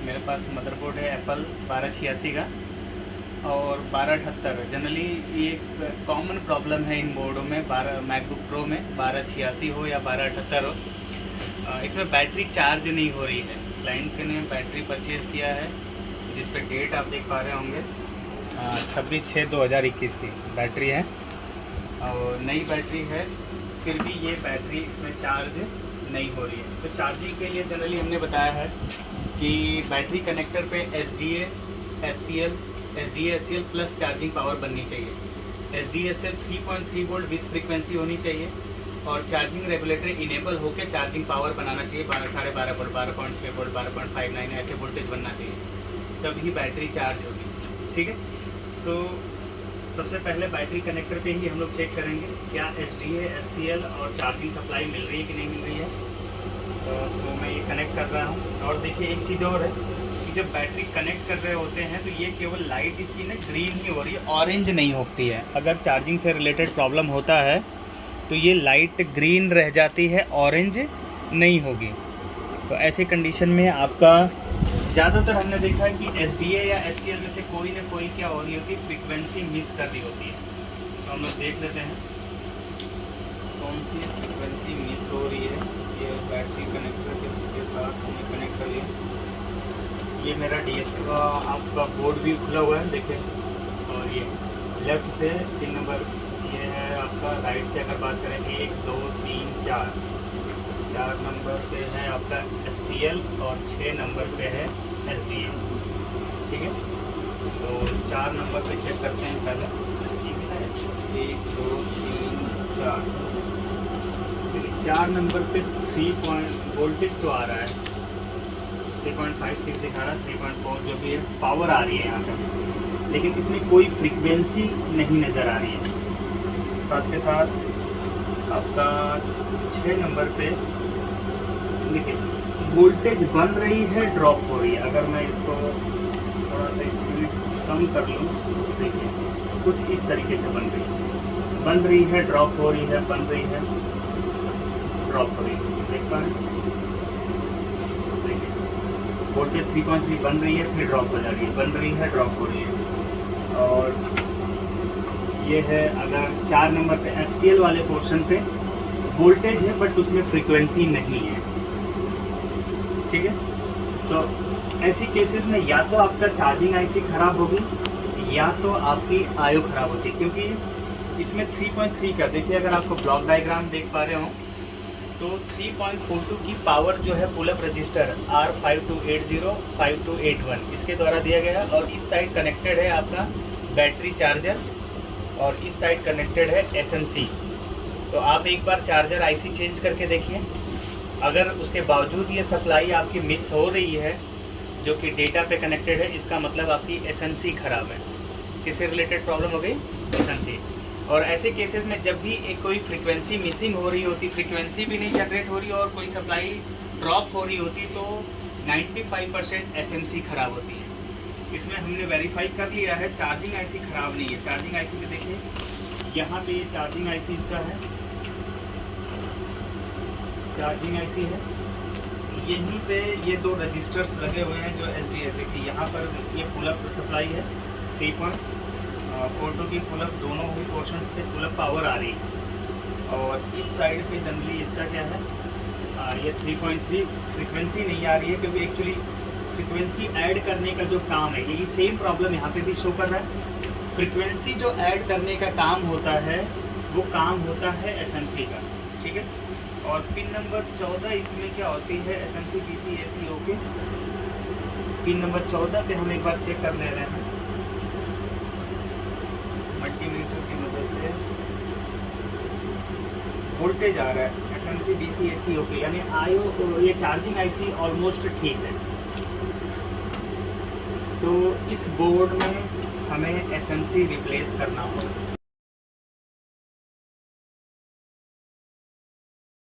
मेरे पास मदरबोर्ड है एप्पल 1286 का और 1278। जनरली ये एक कॉमन प्रॉब्लम है इन बोर्डों में, 12 मैकबुक प्रो में 1286 हो या 1278 हो, इसमें बैटरी चार्ज नहीं हो रही है। क्लाइंट ने बैटरी परचेज़ किया है जिस पे डेट आप देख पा रहे होंगे 26/6/2021 की बैटरी है और नई बैटरी है, फिर भी ये बैटरी इसमें चार्ज नहीं हो रही है। तो चार्जिंग के लिए जनरली हमने बताया है कि बैटरी कनेक्टर पे SDA SCL plus charging power बननी चाहिए। SDA/SCL 3.3 वोल्ट विथ फ्रीक्वेंसी होनी चाहिए और चार्जिंग रेगुलेटर इनेबल होकर चार्जिंग पावर बनाना चाहिए 12.5 वोल्ट, 12.6 वोल्ट, 12.59 ऐसे वोल्टेज बनना चाहिए, तभी बैटरी चार्ज होगी। ठीक है, सो सबसे पहले बैटरी कनेक्टर पे ही हम लोग चेक करेंगे क्या SDA SCL और चार्जिंग सप्लाई मिल रही है कि नहीं मिल रही है। सो मैं ये कनेक्ट कर रहा हूँ। और देखिए एक चीज़ और है कि जब बैटरी कनेक्ट कर रहे होते हैं तो ये केवल लाइट इसकी ना ग्रीन ही हो रही है, ऑरेंज नहीं होती है। अगर चार्जिंग से रिलेटेड प्रॉब्लम होता है तो ये लाइट ग्रीन रह जाती है, ऑरेंज नहीं होगी। तो ऐसे कंडीशन में आपका ज़्यादातर हमने देखा है कि SDA या SCL में से कोई ना कोई क्या हो रही होती है, फ्रीक्वेंसी मिस कर रही होती है। तो हम लोग देख लेते हैं कौन सी फ्रीक्वेंसी मिस हो रही है। ये बैटरी कनेक्टर के पास हमने कनेक्ट कर लिया। ये मेरा DS का आपका बोर्ड भी खुला हुआ है देखिए, और ये लेफ़्ट से 3 नंबर, ये है आपका राइट से अगर बात करें 1 2 3 4 नंबर पे है आपका SCL और 6 नंबर पे है SDA। ठीक है, तो 4 नंबर पे चेक करते हैं पहले। 1 2 3 4, 4 नंबर पे 3 वोल्टेज तो आ रहा है, 3.56 दिखा रहा है, 3.4 जो भी है पावर आ रही है यहाँ पर, लेकिन इसमें कोई फ्रीक्वेंसी नहीं नज़र आ रही है। साथ के साथ आपका 6 नंबर पे देखिए वोल्टेज बन रही है, ड्रॉप हो रही है। अगर मैं इसको थोड़ा सा स्पीड कम कर लूँ, देखिए कुछ इस तरीके से बन रही है, ड्रॉप हो रही है, बन रही है, ड्रॉप हो रही है। देख पा रहे हैं, देखिए वोल्टेज 3.3 बन रही है, फिर ड्रॉप हो जा रही है, बन रही है, ड्रॉप हो रही है। और ये है अगर 4 नंबर पे SCL वाले पोर्शन पे वोल्टेज है बट उसमें फ्रीक्वेंसी नहीं है। ठीक है, तो ऐसी केसेस में या तो आपका चार्जिंग IC ख़राब होगी या तो आपकी IO ख़राब होती है, क्योंकि इसमें 3.3 का देखिए, अगर आपको ब्लॉक डायग्राम देख पा रहे हो तो 3.42 की पावर जो है पुल अप रजिस्टर R5280 5281 इसके द्वारा दिया गया है और इस साइड कनेक्टेड है आपका बैटरी चार्जर और इस साइड कनेक्टेड है SMC। तो आप एक बार चार्जर IC चेंज करके देखिए, अगर उसके बावजूद ये सप्लाई आपकी मिस हो रही है जो कि डेटा पे कनेक्टेड है, इसका मतलब आपकी SMC ख़राब है। किससे रिलेटेड प्रॉब्लम हो गई? SMC। और ऐसे केसेस में जब भी एक कोई फ्रीक्वेंसी मिसिंग हो रही होती, फ्रीक्वेंसी भी नहीं जनरेट हो रही और कोई सप्लाई ड्रॉप हो रही होती, तो 95% SMC ख़राब होती है। इसमें हमने वेरीफाई कर लिया है, चार्जिंग IC ख़राब नहीं है। चार्जिंग IC पे देखिए, यहाँ पे ये चार्जिंग IC इसका है, चार्जिंग IC है, यहीं पे ये 2 रजिस्टर्स लगे हुए हैं जो SDA। देखिए यहाँ पर ये पुल अप सप्लाई है, 3.42 की पुल अप, दोनों ही पोर्शंस पे पुल अप पावर आ रही है। और इस साइड पे जनरली इसका क्या है, ये 3.3 फ्रीक्वेंसी नहीं आ रही है, क्योंकि एक्चुअली फ्रीक्वेंसी ऐड करने का जो काम है, यही सेम प्रॉब्लम यहाँ पे भी शो कर रहा है। फ्रीक्वेंसी जो ऐड करने का काम होता है वो काम होता है SMC का। ठीक है, और पिन नंबर 14 इसमें क्या होती है, SMC PC AC okay. Pin number 14 पे हम एक बार चेक कर ले रहे हैं मल्टीमीटर की मदद से, वोल्टेज आ रहा है SMC DC AC ओके, यानी IO ये चार्जिंग IC ऑलमोस्ट ठीक है। सो इस बोर्ड में हमें SMC रिप्लेस करना होगा।